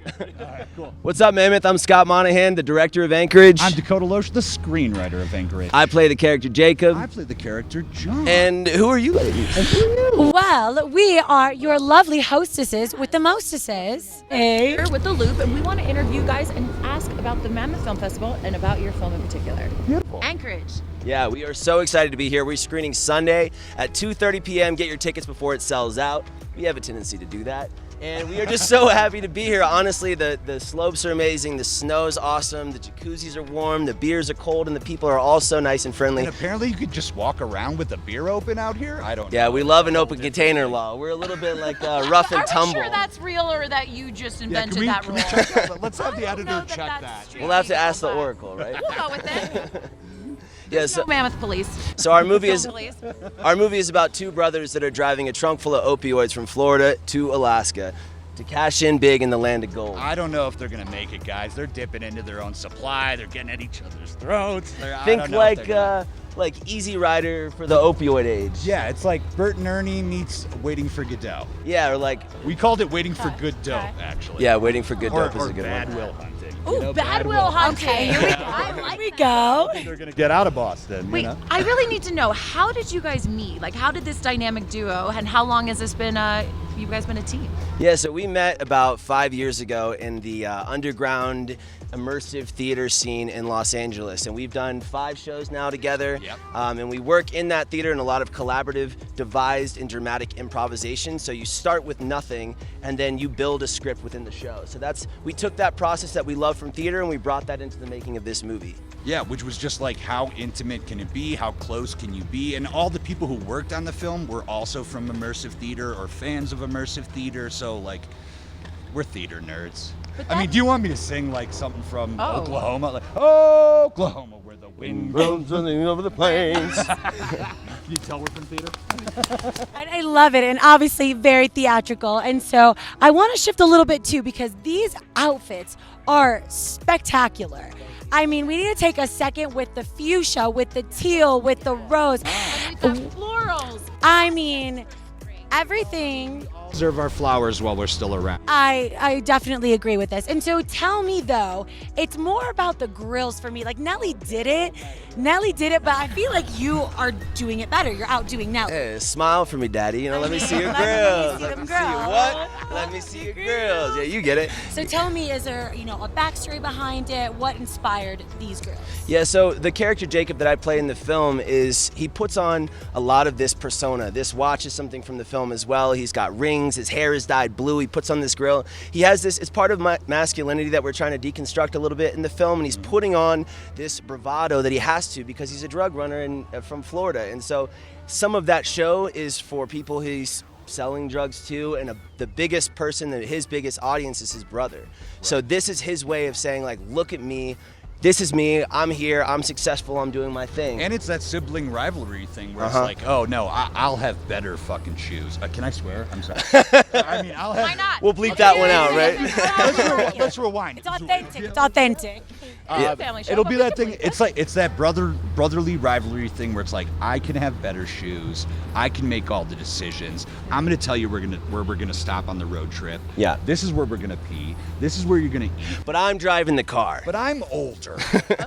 All right, cool. What's up, Mammoth? I'm Scott Monahan, the director of Anchorage. I'm Dakota Loesch, the screenwriter of Anchorage. I play the character Jacob. I play the character John. And who are you ladies? And who are you? Well, we are your lovely hostesses with the mostesses. Hey. Here with the Loop, and we want to interview you guys and ask about the Mammoth Film Festival and about your film in particular. Beautiful. Anchorage. Yeah, we are so excited to be here. We're screening Sunday at 2:30 p.m. Get your tickets before it sells out. We have a tendency to do that. And we are just so happy to be here. Honestly, the slopes are amazing, the snow's awesome, the jacuzzis are warm, the beers are cold, and the people are all so nice and friendly. And apparently you could just walk around with the beer open out here? I don't know. Yeah, we love an open container law. We're a little bit like rough and tumble. Are we sure that's real or that you just invented that rule? Let's have the editor check that. We'll have to ask the Oracle, right? We'll go with it. Yeah, so, Mammoth Police. So our movie is about two brothers that are driving a trunk full of opioids from Florida to Alaska to cash in big in the land of gold. I don't know if they're gonna make it, guys. They're dipping into their own supply. They're getting at each other's throats. Think like Easy Rider for the opioid age. Yeah, it's like Bert and Ernie meets Waiting for Godot. Yeah, or like we called it Waiting for Good Dope, actually. Yeah, Waiting for Good Dope is a good Bad one. Will Hunting. Ooh, Bad Will Hunting. Okay, here we go. I Here we go. They're gonna get out of Boston. Wait, you know? I really need to know, how did you guys meet? Like, how did this dynamic duo, and how long has this been, you guys been a team? Yeah, so we met about 5 years ago in the underground immersive theater scene in Los Angeles, and we've done 5 shows now together. Yep. And we work in that theater in a lot of collaborative, devised, and dramatic improvisation. So you start with nothing, and then you build a script within the show. So we took that process that we love from theater, and we brought that into the making of this movie. Yeah, which was just like, how intimate can it be? How close can you be? And all the people who worked on the film were also from immersive theater or fans of immersive theater. So like, we're theater nerds. I mean, do you want me to sing like something from Oklahoma? Like, Oklahoma, where the wind blows running over the plains. Can you tell we're from theater? I love it, and obviously very theatrical. And so I want to shift a little bit too, because these outfits are spectacular. I mean, we need to take a second with the fuchsia, with the teal, with the rose. With the florals. I mean, everything. Preserve our flowers while we're still around. I definitely agree with this. And so tell me though, it's more about the grills for me. Like Nelly did it, but I feel like you are doing it better. You're outdoing Nelly. Hey, smile for me, Daddy. Let me see your grills. Let me see your what? Let me see your grills. Yeah, you get it. So tell me, is there, a backstory behind it? What inspired these grills? Yeah, so the character Jacob that I play in the film he puts on a lot of this persona. This watch is something from the film as well. He's got rings. His hair is dyed blue. He puts on this grill. He has this, it's part of my masculinity that we're trying to deconstruct a little bit in the film, and he's putting on this bravado that he has to because he's a drug runner from Florida. And so some of that show is for people he's selling drugs to, and the biggest person, his biggest audience is his brother. Right. So this is his way of saying, like, look at me. This is me, I'm here, I'm successful, I'm doing my thing. And it's that sibling rivalry thing where it's like, oh no, I'll have better fucking shoes. Can I swear? I'm sorry. I mean, I'll have. Why not? We'll bleep that one out, right? Let's rewind. It's authentic. It's authentic. Family show, It'll be that thing. It's that brotherly rivalry thing where it's like, I can have better shoes. I can make all the decisions. I'm gonna tell you where we're gonna stop on the road trip. Yeah. This is where we're gonna pee. This is where you're gonna eat. But I'm driving the car. But I'm older. But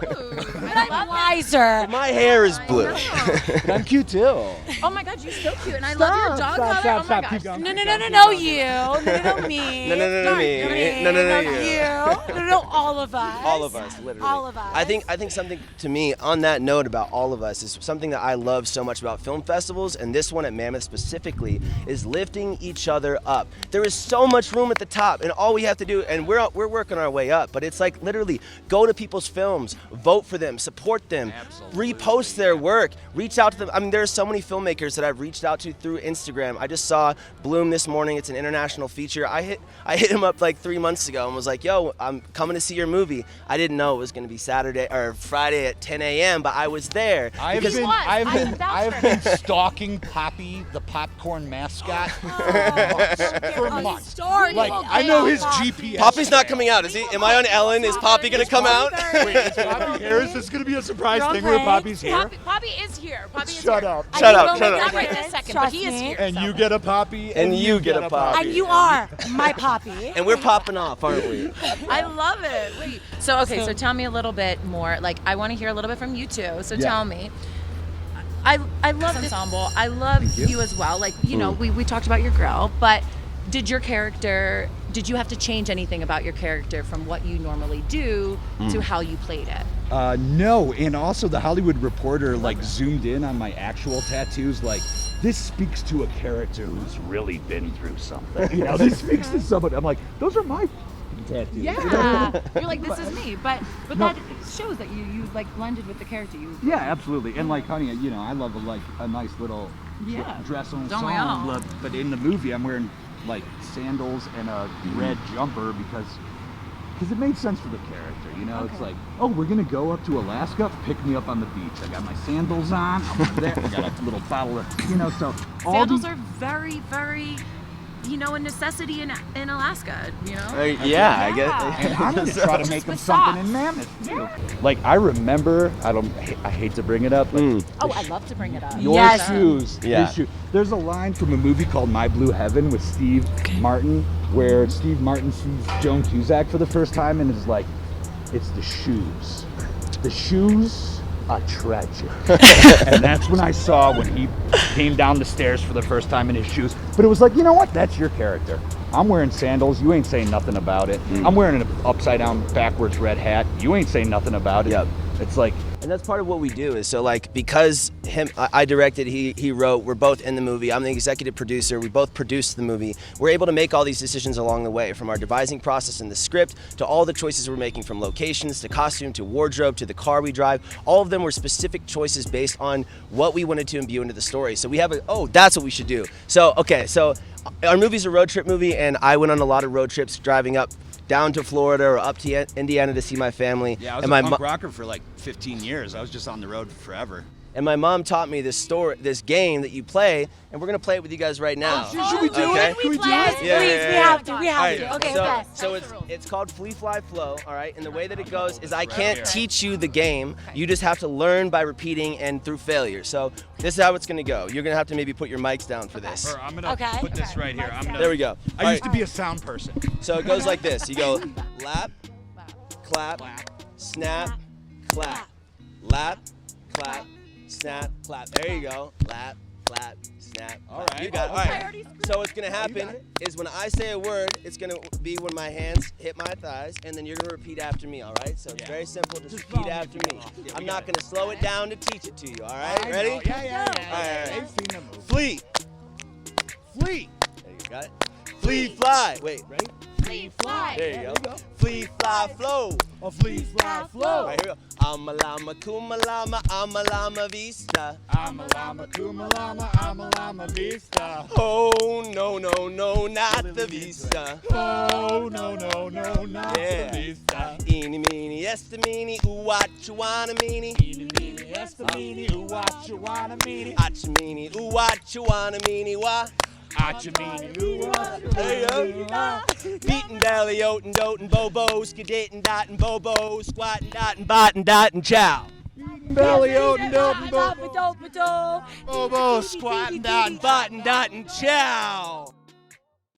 I'm wiser. My hair is blue. But I'm cute too. Oh my God, you're so cute, and I love your dog color. Oh my gosh. Keep going. No, you. No, me. No, me. me. No, all of us. All of us, literally. All of us. I think something to me on that note about all of us is something that I love so much about film festivals, and this one at Mammoth specifically, is lifting each other up. There is so much room at the top, and all we have to do, and we're working our way up, but it's like literally go to people's films, vote for them, support them, repost their work, reach out to them. I mean, there's so many filmmakers that I've reached out to through Instagram. I just saw Bloom this morning. It's an international feature. I hit him up like 3 months ago and was like, yo, I'm coming to see your movie. I didn't know it was going to be Saturday or Friday at 10 a.m., but I was there. I have been stalking Poppy the popcorn mascot Oh, for oh, months. started Like, it. I know his Poppy. GPS. Poppy's not coming out, is he? Am I on Ellen? Is Poppy gonna come out? Wait, is Poppy here? Is this gonna be a surprise You're thing where okay. Poppy's here? Poppy is here. Poppy is Shut here. up. I Shut think up, we'll shut make up. Not right it. this second, Trust but he is me. here. And so. you get a Poppy. And you get a Poppy. And you are my Poppy. And we're popping off, aren't we? I love it. Wait. So okay, so tell me a little bit more. Like I want to hear a little bit from you too. So Yeah. tell me. I love this ensemble. I love you as well. Like, you know, we talked about your grill, but did you have to change anything about your character from what you normally do to how you played it? No, and also the Hollywood Reporter like zoomed in on my actual tattoos. Like, this speaks to a character who's really been through something. You know, this speaks to somebody. I'm like, those are my tattoos. Yeah. You're like, this is me. But that shows that you like blended with the character. Yeah, absolutely. And like, honey, you know, I love a nice little Yeah. dress on Don't we song. all? But in the movie, I'm wearing like sandals and a red jumper because it made sense for the character. You know, it's like, oh, we're gonna go up to Alaska, pick me up on the beach. I got my sandals on. I'm over there. I got a little bottle of, you know, so all Sandals are very, very, you know, a necessity in Alaska, you know? Yeah, I guess. And I'm gonna try to make them something in Mammoth too. Like, I remember, I hate to bring it up, but Oh, I love to bring it up. your Yes. shoes. Yeah. His shoe. There's a line from a movie called My Blue Heaven with Steve Martin, where Steve Martin sees Joan Cusack for the first time and is like, it's the shoes. The shoes are tragic. And that's when I saw when he came down the stairs for the first time in his shoes. But it was like, you know what? That's your character. I'm wearing sandals. You ain't saying nothing about it. I'm wearing an upside down backwards red hat. You ain't saying nothing about it. Yep. It's like, And that's part of what we do is so like because I directed, he wrote, we're both in the movie, I'm the executive producer, we both produced the movie, we're able to make all these decisions along the way, from our devising process and the script to all the choices we're making, from locations to costume to wardrobe to the car we drive. All of them were specific choices based on what we wanted to imbue into the story. So we have that's what we should do. So okay, so our movie's a road trip movie, and I went on a lot of road trips driving up down to Florida or up to Indiana to see my family. yeah, I was and a my punk rocker for like 15 years. I was just on the road forever. And my mom taught me this game that you play, and we're gonna play it with you guys right now. Should we do Okay. it? Can we do Yes, it? Yeah, please, yeah, we yeah. have to. We have to. Okay, so, okay. so it's called Flee Fly Flow, all right? And the way that it goes is I can't here. teach you the game. You just have to learn by repeating and through failure. So this is how it's gonna go. You're gonna have to maybe put your mics down for this. Or I'm gonna Okay. put this right here. I'm gonna, There we go. I All used right. to be a sound person. So it goes like this. You go lap, clap, Clap. snap, clap, lap, clap, snap, clap. There you go. Lap, clap, snap. All clap. right. You got it. All right. So what's gonna happen is when I say a word, it's gonna be when my hands hit my thighs, and then you're gonna repeat after me. All right. So it's very simple. Just repeat after me. I'm not gonna slow it down to teach it to you. All right. Ready? Yeah. All right. I've seen them move. Flee. Flee. There you got it. Flee, fly. Wait. Ready? Flee, fly. There you go. Flee, fly, flow. A flee, fly, flow. All right, here we go. I'm a llama, kuma llama, I'm a llama vista. I'm a llama, kuma llama, I'm a llama vista. Oh, no, no, no, not the vista. Oh, no, not Yeah. the vista. Eeny, meeny, yesta, meeny, ooh, what you wanna, meeny. Eeny, meeny, yesta, meeny, ooh, what you wanna, meeny. Acha, meeny, ooh, what you wanna, meeny, wah. Acha, meeny, ooh, what you There you wanna, go. meeny, wah. Beatin' belly, oatin', dotin', bobo, skidittin', dottin', bobo, squattin', dottin', bottin', dottin', chow. Belly, oatin', dotin', Ba-da-ba-do-ba-do. bobo, squatting down, Bottin', dottin', chow.